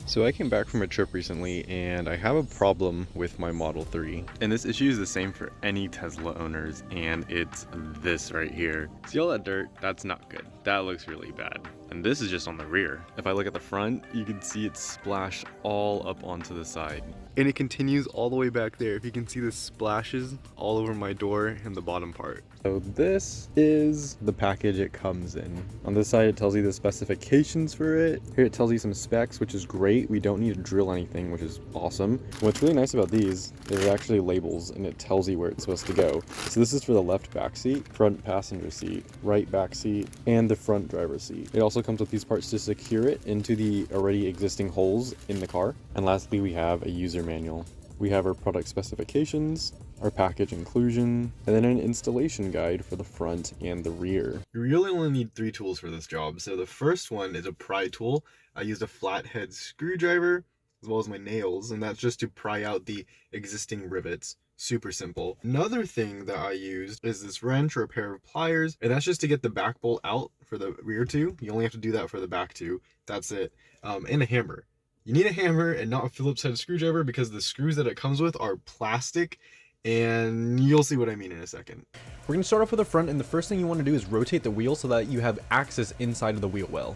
So I came back from a trip recently and I have a problem with my Model 3. And this issue is the same for any Tesla owners, and it's this right here. See all that dirt? That's not good. That looks really bad. And this is just on the rear. If I look at the front, you can see it splash all up onto the side. And it continues all the way back there. If you can see the splashes all over my door and the bottom part. So this is the package it comes in. On this side it tells you the specifications for it. Here it tells you some specs, which is great. We don't need to drill anything, which is awesome. What's really nice about these, they're actually labels and it tells you where it's supposed to go. So this is for the left back seat, front passenger seat, right back seat, and the front driver's seat. It also comes with these parts to secure it into the already existing holes in the car. And lastly, we have a user manual. We have our product specifications, our package inclusion, and then an installation guide for the front and the rear. You really only need 3 tools for this job. So the first one is a pry tool. I used a flathead screwdriver as well as my nails, and that's just to pry out the existing rivets. Super simple. Another thing that I used is this wrench or a pair of pliers, and that's just to get the back bolt out for the rear two. You only have to do that for the back two. That's it. And a hammer. You need a hammer and not a Phillips head screwdriver because the screws that it comes with are plastic, and you'll see what I mean in a second. We're going to start off with the front, and the first thing you want to do is rotate the wheel so that you have access inside of the wheel well.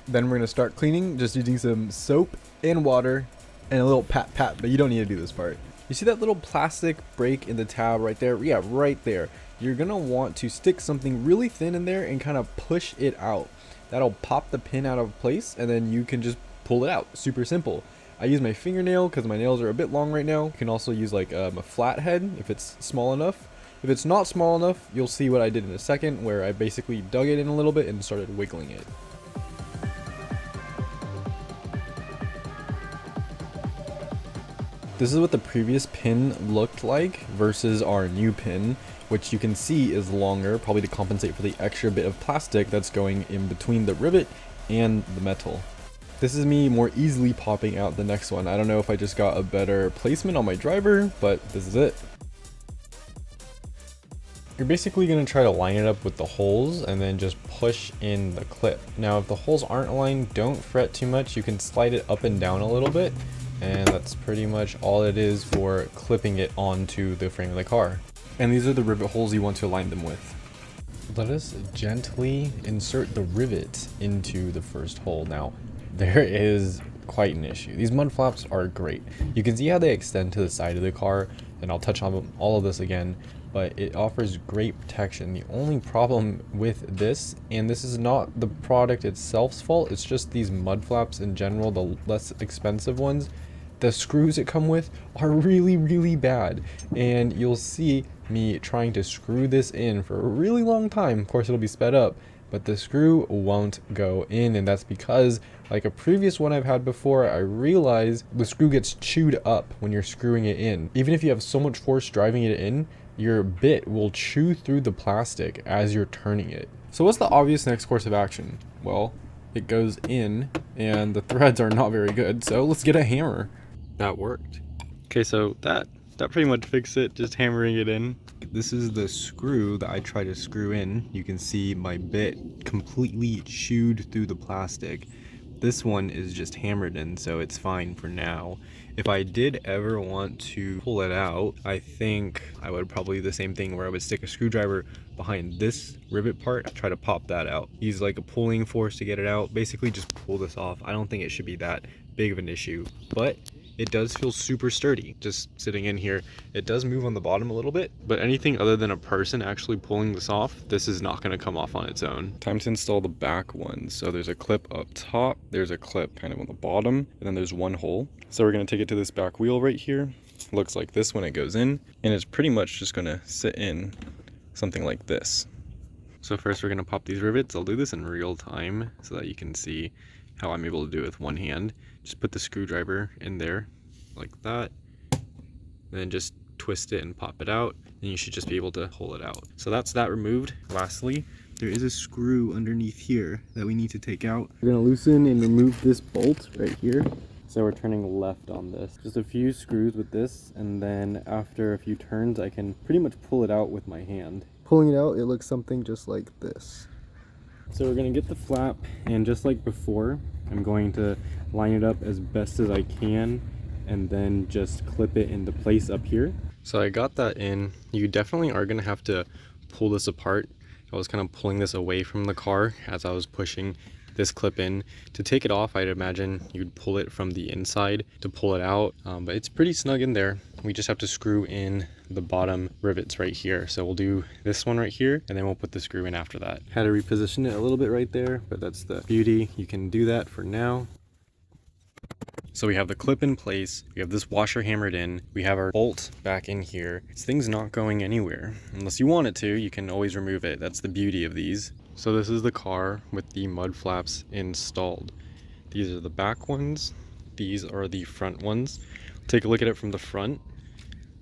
Then we're going to start cleaning just using some soap and water and a little pat, but you don't need to do this part. You see that little plastic break in the tab right there? Yeah, right there. You're going to want to stick something really thin in there and kind of push it out. That'll pop the pin out of place, and then you can just pull it out. Super simple. I use my fingernail because my nails are a bit long right now. You can also use like a flathead if it's small enough. If it's not small enough, you'll see what I did in a second, where I basically dug it in a little bit and started wiggling it. This is what the previous pin looked like versus our new pin, which you can see is longer, probably to compensate for the extra bit of plastic that's going in between the rivet and the metal. This is me more easily popping out the next one. I don't know if I just got a better placement on my driver, but this is it. You're basically going to try to line it up with the holes and then just push in the clip. Now, if the holes aren't aligned, don't fret too much. You can slide it up and down a little bit, and that's pretty much all it is for clipping it onto the frame of the car. And these are the rivet holes you want to align them with. Let us gently insert the rivet into the first hole. Now, there is quite an issue. These mud flaps are great. You can see how they extend to the side of the car, and I'll touch on all of this again, but it offers great protection. The only problem with this, and this is not the product itself's fault, it's just these mud flaps in general, the less expensive ones, the screws it come with are really bad, and you'll see me trying to screw this in for a really long time. Of course, it'll be sped up, but the screw won't go in, and that's because, like a previous one I've had before, I realized the screw gets chewed up when you're screwing it in. Even if you have so much force driving it in, your bit will chew through the plastic as you're turning it. So what's the obvious next course of action? Well, it goes in, and the threads are not very good, so let's get a hammer. That worked. Okay, so that pretty much fixed it, just hammering it in. This is the screw that I try to screw in. You can see my bit completely chewed through the plastic. This one is just hammered in, so it's fine for now. If I did ever want to pull it out, I think I would probably do the same thing where I would stick a screwdriver behind this rivet part, try to pop that out. Use like a pulling force to get it out. Basically just pull this off. I don't think it should be that big of an issue, but it does feel super sturdy just sitting in here. It does move on the bottom a little bit, but anything other than a person actually pulling this off, this is not going to come off on its own. Time to install the back one. So there's a clip up top, there's a clip kind of on the bottom, and then there's one hole. So we're going to take it to this back wheel right here. Looks like this when it goes in, and it's pretty much just going to sit in something like this. So first we're going to pop these rivets. I'll do this in real time so that you can see how I'm able to do it with one hand. Just put the screwdriver in there like that, then just twist it and pop it out, and you should just be able to pull it out. So that's that removed. Lastly, there is a screw underneath here that we need to take out. We're gonna loosen and remove this bolt right here. So we're turning left on this. Just a few screws with this, and then after a few turns I can pretty much pull it out with my hand. Pulling it out, it looks something just like this. So we're gonna get the flap, and just like before, I'm going to line it up as best as I can and then just clip it into place up here. So I got that in. You definitely are gonna have to pull this apart. I was kind of pulling this away from the car as I was pushing this clip in. To take it off, I'd imagine you'd pull it from the inside to pull it out, but it's pretty snug in there. We just have to screw in the bottom rivets right here. So we'll do this one right here, and then we'll put the screw in after that. Had to reposition it a little bit right there, but that's the beauty. You can do that for now. So we have the clip in place, we have this washer hammered in, we have our bolt back in here. This thing's not going anywhere. Unless you want it to, you can always remove it. That's the beauty of these. So this is the car with the mud flaps installed. These are the back ones, these are the front ones. Take a look at it from the front.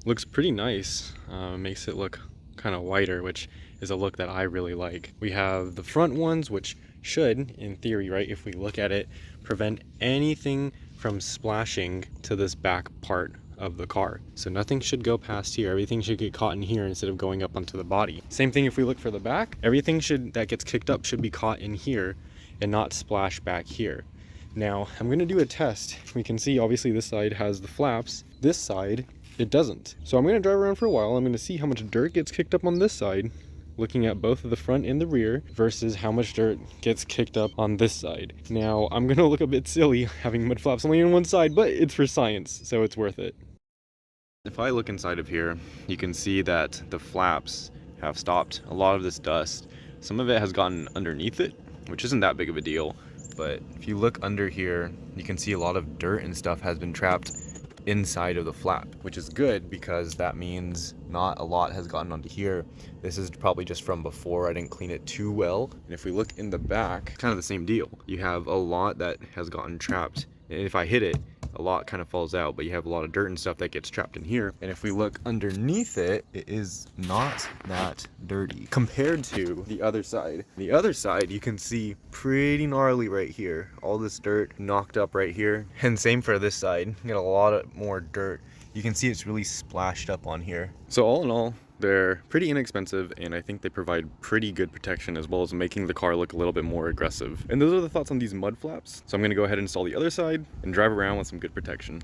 Looks pretty nice. Makes it look kind of whiter, which is a look that I really like. We have the front ones, which should, in theory, right, if we look at it, prevent anything from splashing to this back part of the car. So nothing should go past here. Everything should get caught in here instead of going up onto the body. Same thing if we look for the back. Everything that gets kicked up should be caught in here and not splash back here. Now, I'm gonna do a test. We can see obviously this side has the flaps. This side, it doesn't. So I'm gonna drive around for a while. I'm gonna see how much dirt gets kicked up on this side, looking at both of the front and the rear, versus how much dirt gets kicked up on this side. Now, I'm gonna look a bit silly having mud flaps only on one side, but it's for science, so it's worth it. If I look inside of here, you can see that the flaps have stopped a lot of this dust. Some of it has gotten underneath it, which isn't that big of a deal, but if you look under here, you can see a lot of dirt and stuff has been trapped inside of the flap, which is good because that means not a lot has gotten onto here. This is probably just from before I didn't clean it too well. And if we look in the back, kind of the same deal. You have a lot that has gotten trapped, and if I hit it, a lot kind of falls out, but you have a lot of dirt and stuff that gets trapped in here. And if we look underneath it, it is not that dirty compared to the other side. The other side, you can see pretty gnarly right here. All this dirt knocked up right here. And same for this side, you get a lot more dirt. You can see it's really splashed up on here. So all in all, they're pretty inexpensive, and I think they provide pretty good protection as well as making the car look a little bit more aggressive. And those are the thoughts on these mud flaps. So I'm gonna go ahead and install the other side and drive around with some good protection.